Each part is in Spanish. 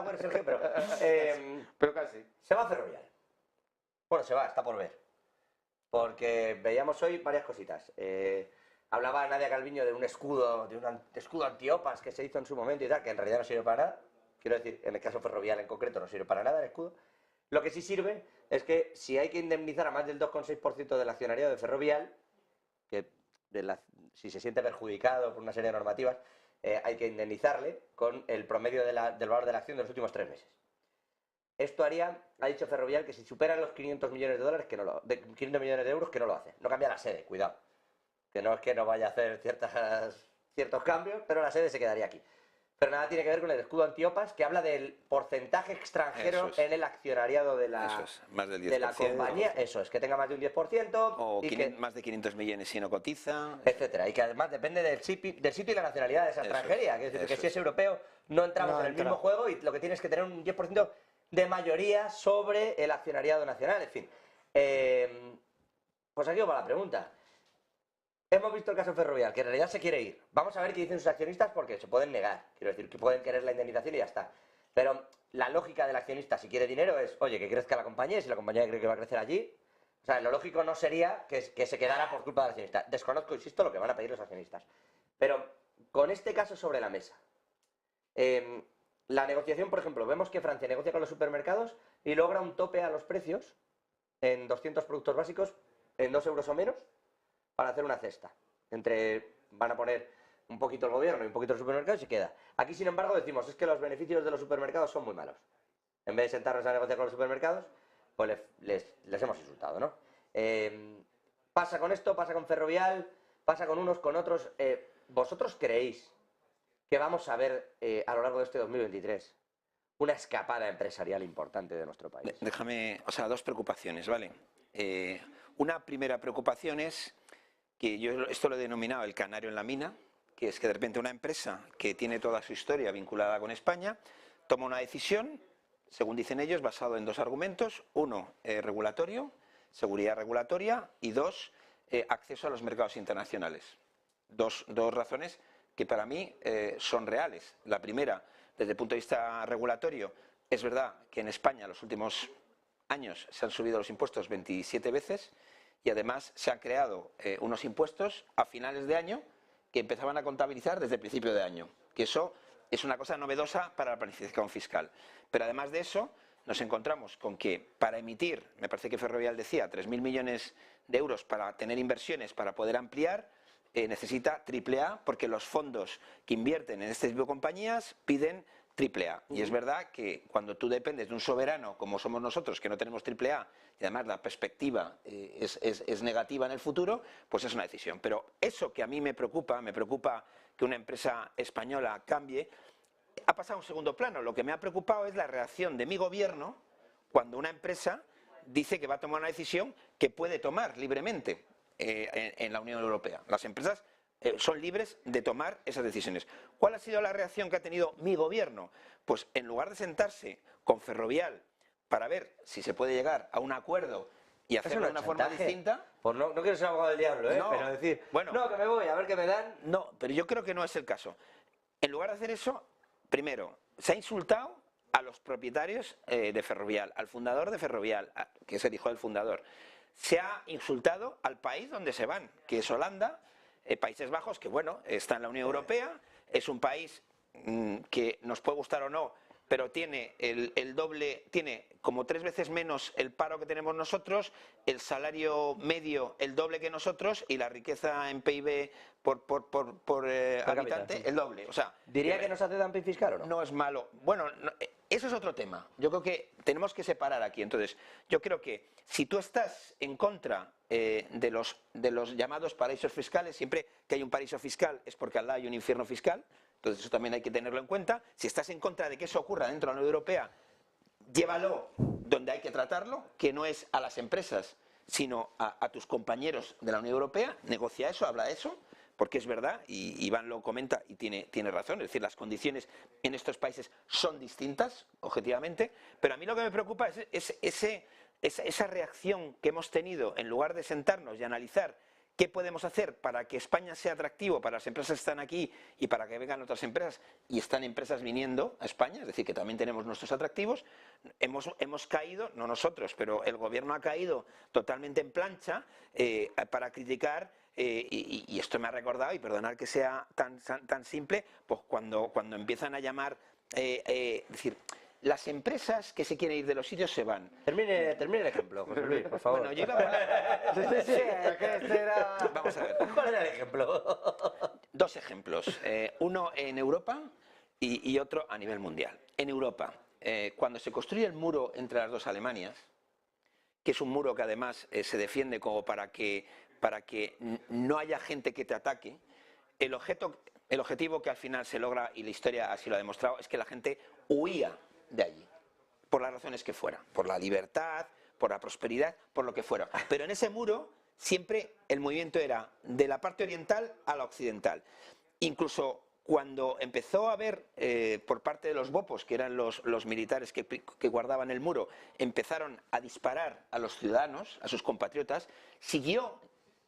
muere Sergio, pero... pero casi. Se va a Ferrovial. Bueno, se va, está por ver. Porque veíamos hoy varias cositas. Hablaba Nadia Calviño de un escudo antiopas que se hizo en su momento y tal, que en realidad no sirve para nada. Quiero decir, en el caso Ferrovial en concreto no sirve para nada el escudo. Lo que sí sirve es que si hay que indemnizar a más del 2,6% del accionariado de Ferrovial, que si se siente perjudicado por una serie de normativas, hay que indemnizarle con el promedio del valor de la acción de los últimos 3 meses. Esto haría, ha dicho Ferrovial, que si superan los 500 millones de dólares, 500 millones de euros, que no lo hace. No cambia la sede, cuidado. Que no es que no vaya a hacer ciertos cambios, pero la sede se quedaría aquí. Pero nada tiene que ver con el escudo antiopas, que habla del porcentaje extranjero en el accionariado de la, más del 10%, de la compañía. Eso es, que tenga más de un 10%. O más de 500 millones si no cotiza. Etcétera. Y que además depende del sitio y la nacionalidad de esa extranjería. Es decir, que si es europeo no entramos en el mismo juego y lo que tienes es que tener un 10% de mayoría sobre el accionariado nacional. En fin. Pues aquí va la pregunta. Hemos visto el caso Ferrovial, que en realidad se quiere ir. Vamos a ver qué dicen sus accionistas porque se pueden negar. Quiero decir, que pueden querer la indemnización y ya está. Pero la lógica del accionista, si quiere dinero, es, oye, que crezca la compañía y si la compañía cree que va a crecer allí. O sea, lo lógico no sería que se quedara por culpa del accionista. Desconozco, insisto, lo que van a pedir los accionistas. Pero con este caso sobre la mesa, la negociación, por ejemplo, vemos que Francia negocia con los supermercados y logra un tope a los precios en 200 productos básicos en 2 euros o menos, para hacer una cesta. Van a poner un poquito el gobierno y un poquito el supermercado y se queda. Aquí, sin embargo, decimos, es que los beneficios de los supermercados son muy malos. En vez de sentarnos a negociar con los supermercados, pues les hemos insultado, ¿no? Pasa con esto, pasa con Ferrovial, pasa con unos, con otros. ¿Vosotros creéis que vamos a ver a lo largo de este 2023 una escapada empresarial importante de nuestro país? Déjame, dos preocupaciones, ¿vale? Una primera preocupación es que yo esto lo he denominado el canario en la mina, que es que de repente una empresa que tiene toda su historia vinculada con España toma una decisión, según dicen ellos, basado en 2 argumentos. Uno, regulatorio, seguridad regulatoria, y 2, acceso a los mercados internacionales. Dos razones que para mí son reales. La primera, desde el punto de vista regulatorio, es verdad que en España los últimos años se han subido los impuestos 27 veces, y además se han creado unos impuestos a finales de año que empezaban a contabilizar desde el principio de año, que eso es una cosa novedosa para la planificación fiscal. Pero además de eso nos encontramos con que para emitir, me parece que Ferrovial decía, 3.000 millones de euros para tener inversiones, para poder ampliar, necesita AAA, porque los fondos que invierten en este tipo de compañías piden AAA. Y es verdad que cuando tú dependes de un soberano como somos nosotros, que no tenemos AAA, y además la perspectiva es negativa en el futuro, pues es una decisión. Pero eso que a mí me preocupa que una empresa española cambie, ha pasado a un segundo plano. Lo que me ha preocupado es la reacción de mi gobierno cuando una empresa dice que va a tomar una decisión que puede tomar libremente en la Unión Europea. Las empresas son libres de tomar esas decisiones. ¿Cuál ha sido la reacción que ha tenido mi gobierno? Pues en lugar de sentarse con Ferrovial para ver si se puede llegar a un acuerdo y hacerlo de una forma distinta... Pues no quiero ser abogado del diablo, no, pero decir, bueno, no, que me voy, a ver qué me dan... No, pero yo creo que no es el caso. En lugar de hacer eso, primero, se ha insultado a los propietarios de Ferrovial, al fundador de Ferrovial, que es el hijo del fundador. Se ha insultado al país donde se van, que es Holanda, Países Bajos, que bueno, está en la Unión Europea, es un país que nos puede gustar o no, pero tiene el doble, tiene como 3 veces menos el paro que tenemos nosotros, el salario medio el doble que nosotros y la riqueza en PIB por habitante el doble. O sea, ¿diría que nos hace dumping fiscal o no? No es malo. Bueno, no, eso es otro tema. Yo creo que tenemos que separar aquí. Entonces, yo creo que si tú estás en contra de los llamados paraísos fiscales, siempre que hay un paraíso fiscal es porque al lado hay un infierno fiscal. Entonces eso también hay que tenerlo en cuenta. Si estás en contra de que eso ocurra dentro de la Unión Europea, llévalo donde hay que tratarlo, que no es a las empresas, sino a tus compañeros de la Unión Europea. Negocia eso, habla de eso, porque es verdad, y Iván lo comenta y tiene razón, es decir, las condiciones en estos países son distintas, objetivamente, pero a mí lo que me preocupa es esa reacción que hemos tenido en lugar de sentarnos y analizar ¿Qué podemos hacer para que España sea atractivo para las empresas que están aquí y para que vengan otras empresas? Y están empresas viniendo a España, es decir, que también tenemos nuestros atractivos. Hemos caído, no nosotros, pero el gobierno ha caído totalmente en plancha para criticar, y esto me ha recordado, y perdonad que sea tan simple, pues cuando empiezan a llamar, decir, las empresas que se quieren ir de los sitios se van. Termine el ejemplo, José Luis, por favor. Bueno, yo iba a hablar... Vamos a ver. ¿Cuál era el ejemplo? Dos ejemplos. Uno en Europa y otro a nivel mundial. En Europa, cuando se construye el muro entre las dos Alemanias, que es un muro que además se defiende como para que no haya gente que te ataque, el objetivo que al final se logra, y la historia así lo ha demostrado, es que la gente huía de allí, por las razones que fueran, por la libertad, por la prosperidad, por lo que fuera. Pero en ese muro siempre el movimiento era de la parte oriental a la occidental. Incluso cuando empezó a haber, por parte de los bopos, que eran los militares que guardaban el muro, empezaron a disparar a los ciudadanos, a sus compatriotas, siguió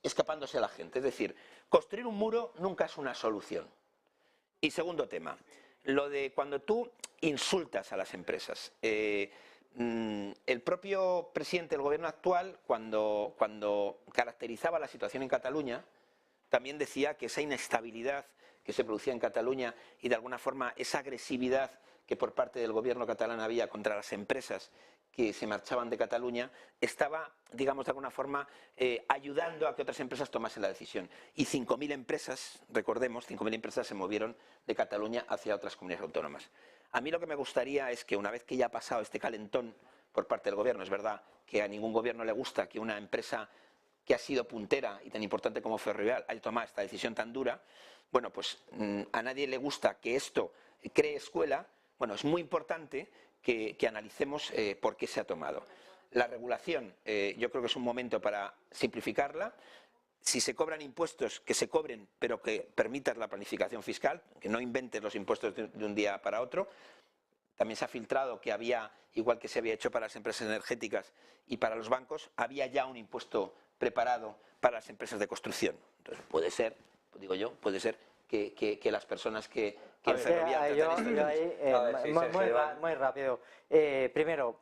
escapándose la gente. Es decir, construir un muro nunca es una solución. Y segundo tema, lo de cuando tú insultas a las empresas. El propio presidente del gobierno actual, cuando caracterizaba la situación en Cataluña, también decía que esa inestabilidad que se producía en Cataluña y de alguna forma esa agresividad que por parte del gobierno catalán había contra las empresas que se marchaban de Cataluña, estaba, digamos, de alguna forma ayudando a que otras empresas tomasen la decisión. Y 5.000 empresas, recordemos, 5.000 empresas se movieron de Cataluña hacia otras comunidades autónomas. A mí lo que me gustaría es que una vez que ya ha pasado este calentón por parte del gobierno, es verdad que a ningún gobierno le gusta que una empresa que ha sido puntera y tan importante como Ferrovial haya tomado esta decisión tan dura, bueno, pues a nadie le gusta que esto cree escuela. Bueno, es muy importante que analicemos por qué se ha tomado. La regulación, yo creo que es un momento para simplificarla. Si se cobran impuestos, que se cobren, pero que permitan la planificación fiscal, que no inventes los impuestos de un día para otro. También se ha filtrado que había, igual que se había hecho para las empresas energéticas y para los bancos, había ya un impuesto preparado para las empresas de construcción. Entonces puede ser, digo yo, puede ser que las personas que en Ferrovial... Muy rápido. Primero,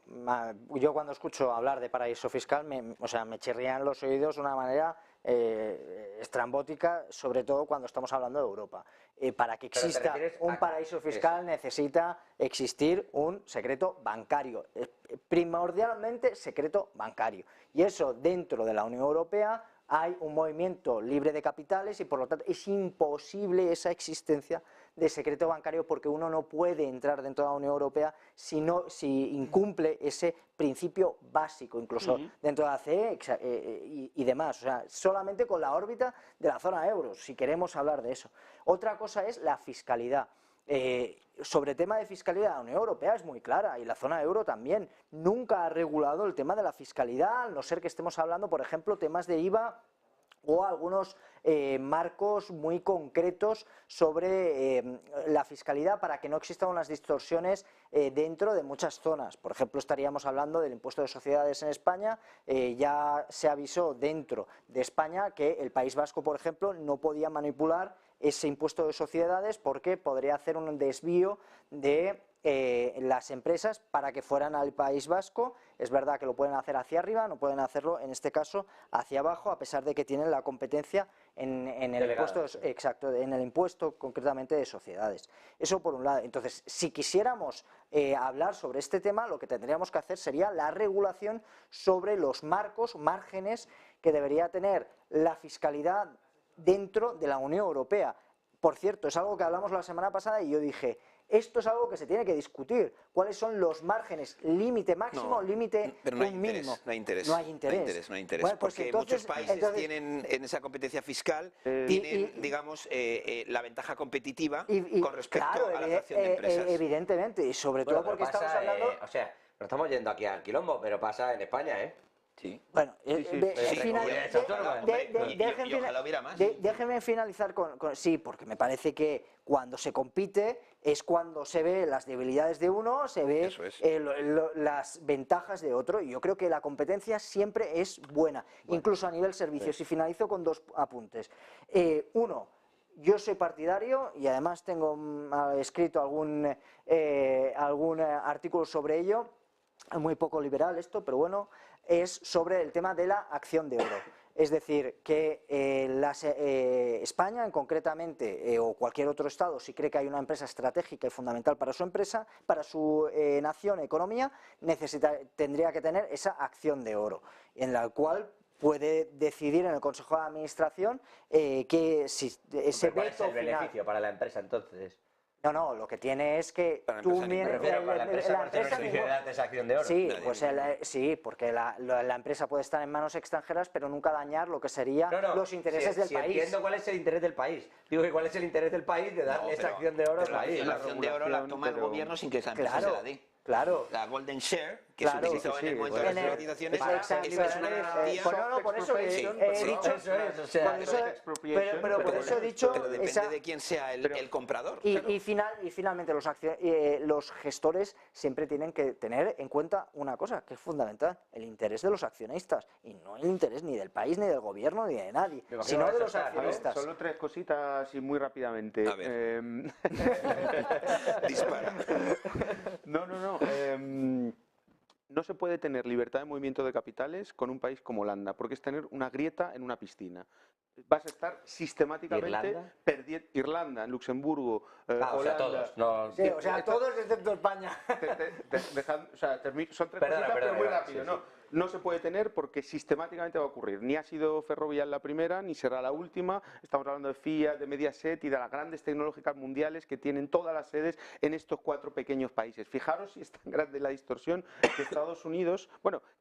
yo cuando escucho hablar de paraíso fiscal, me chirrían los oídos de una manera estrambótica, sobre todo cuando estamos hablando de Europa. Para que exista un paraíso fiscal necesita existir un secreto bancario, primordialmente secreto bancario. Y eso dentro de la Unión Europea hay un movimiento libre de capitales y por lo tanto es imposible esa existencia de secreto bancario porque uno no puede entrar dentro de la Unión Europea si incumple ese principio básico, incluso dentro de la CE y demás, o sea, solamente con la órbita de la zona euro, si queremos hablar de eso. Otra cosa es la fiscalidad. Sobre tema de fiscalidad, la Unión Europea es muy clara y la zona euro también. Nunca ha regulado el tema de la fiscalidad, al no ser que estemos hablando, por ejemplo, temas de IVA o algunos marcos muy concretos sobre la fiscalidad para que no existan unas distorsiones dentro de muchas zonas. Por ejemplo, estaríamos hablando del impuesto de sociedades en España. Ya se avisó dentro de España que el País Vasco, por ejemplo, no podía manipular ese impuesto de sociedades porque podría hacer un desvío de las empresas para que fueran al País Vasco. Es verdad que lo pueden hacer hacia arriba, no pueden hacerlo en este caso hacia abajo, a pesar de que tienen la competencia en el impuesto, exacto, en el impuesto concretamente de sociedades. Eso por un lado. Entonces, si quisiéramos hablar sobre este tema, lo que tendríamos que hacer sería la regulación sobre los márgenes que debería tener la fiscalidad dentro de la Unión Europea. Por cierto, es algo que hablamos la semana pasada y yo dije, esto es algo que se tiene que discutir. ¿Cuáles son los márgenes? ¿Límite máximo, límite mínimo? No hay interés. No hay interés. Bueno, pues porque muchos países tienen en esa competencia fiscal, tienen, digamos, la ventaja competitiva con respecto a la fracción de empresas. Evidentemente, y sobre todo porque estamos hablando... o sea, no estamos yendo aquí al quilombo, pero pasa en España, ¿eh? Sí. Bueno, déjeme finalizar con... Sí, porque me parece que cuando se compite es cuando se ve las debilidades de uno, se ve las ventajas de otro, y yo creo que la competencia siempre es buena, incluso a nivel servicios. Y finalizo con 2 apuntes. Uno, yo soy partidario, y además tengo escrito algún artículo sobre ello, muy poco liberal esto, pero bueno, es sobre el tema de la acción de oro. Es decir, que España, concretamente, o cualquier otro Estado, si cree que hay una empresa estratégica y fundamental para su empresa, para su nación, economía, tendría que tener esa acción de oro, en la cual puede decidir en el Consejo de Administración que si ese ¿Cuál es el beneficio para la empresa entonces? No, lo que tiene es que tú miras la empresa esa acción de oro. Sí, pues sí, porque la empresa puede estar en manos extranjeras, pero nunca dañar lo que serían los intereses del país. Entiendo cuál es el interés del país. Digo que cuál es el interés del país de darle esa acción de oro al país. La acción de oro la toma el gobierno sin que esa empresa se la dé. Claro. La Golden Share, que se utilizó en el momento de las privatizaciones, esa es una garantía. No, por eso he dicho. Pero por eso he dicho. Pero depende de quién sea el comprador. Y finalmente los gestores siempre tienen que tener en cuenta una cosa que es fundamental: el interés de los accionistas, y no el interés ni del país, ni del gobierno, ni de nadie, sino de los accionistas. Solo 3 cositas y muy rápidamente. A ver. Dispara. No. No se puede tener libertad de movimiento de capitales con un país como Holanda, porque es tener una grieta en una piscina. Vas a estar sistemáticamente perdiendo. Irlanda, Luxemburgo, Holanda. O sea, todos. No. Sí, o sea, todos excepto España. Son 3 cositas, pero muy rápido. No se puede tener porque sistemáticamente va a ocurrir. Ni ha sido Ferrovial la primera, ni será la última. Estamos hablando de Fiat, de Mediaset y de las grandes tecnológicas mundiales que tienen todas las sedes en estos 4 pequeños países. Fijaros si es tan grande la distorsión que Estados Unidos,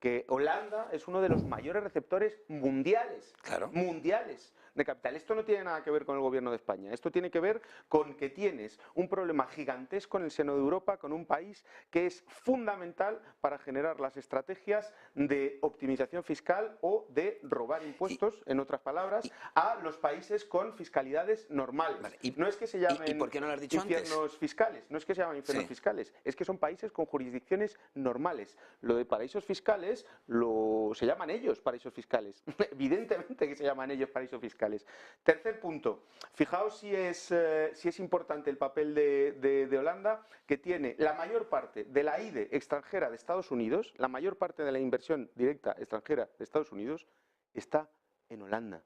que Holanda es uno de los mayores receptores mundiales. Claro. Mundiales de capital. Esto no tiene nada que ver con el gobierno de España. Esto tiene que ver con que tienes un problema gigantesco en el seno de Europa con un país que es fundamental para generar las estrategias de optimización fiscal o de robar impuestos, en otras palabras, a los países con fiscalidades normales. Vale, y, no es que se llamen ¿y por qué no lo has dicho infiernos antes? Fiscales, no es que se llamen infiernos fiscales, es que son países con jurisdicciones normales. Lo de paraísos fiscales se llaman ellos paraísos fiscales. Evidentemente que se llaman ellos paraísos fiscales. Tercer punto, fijaos si es importante el papel de Holanda, que tiene la mayor parte de la IDE extranjera de Estados Unidos, la mayor parte de la inversión directa extranjera de Estados Unidos está en Holanda.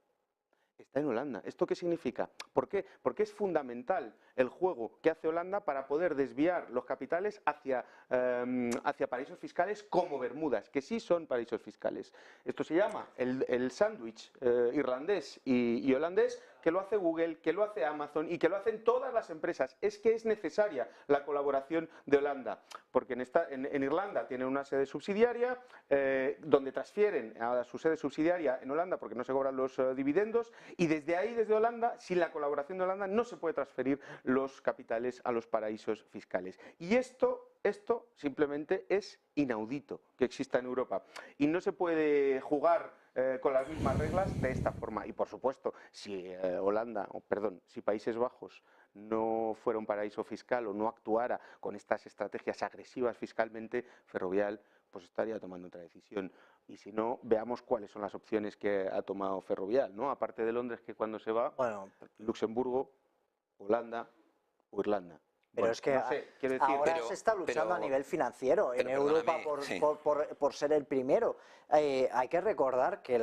Está en Holanda. ¿Esto qué significa? ¿Por qué? Porque es fundamental el juego que hace Holanda para poder desviar los capitales hacia paraísos fiscales como Bermudas, que sí son paraísos fiscales. Esto se llama el sándwich irlandés y holandés, que lo hace Google, que lo hace Amazon y que lo hacen todas las empresas. Es que es necesaria la colaboración de Holanda, porque en Irlanda tienen una sede subsidiaria, donde transfieren a su sede subsidiaria en Holanda porque no se cobran los dividendos, y desde ahí, desde Holanda, sin la colaboración de Holanda, no se puede transferir los capitales a los paraísos fiscales. Y esto simplemente es inaudito que exista en Europa. Y no se puede jugar con las mismas reglas de esta forma. Y por supuesto, si si Países Bajos no fuera un paraíso fiscal o no actuara con estas estrategias agresivas fiscalmente, Ferrovial pues estaría tomando otra decisión. Y si no, veamos cuáles son las opciones que ha tomado Ferrovial, ¿no? Aparte de Londres, que cuando se va, Luxemburgo, Holanda o Irlanda. Pero es que ahora se está luchando a nivel financiero en Europa por ser el primero. Hay que recordar que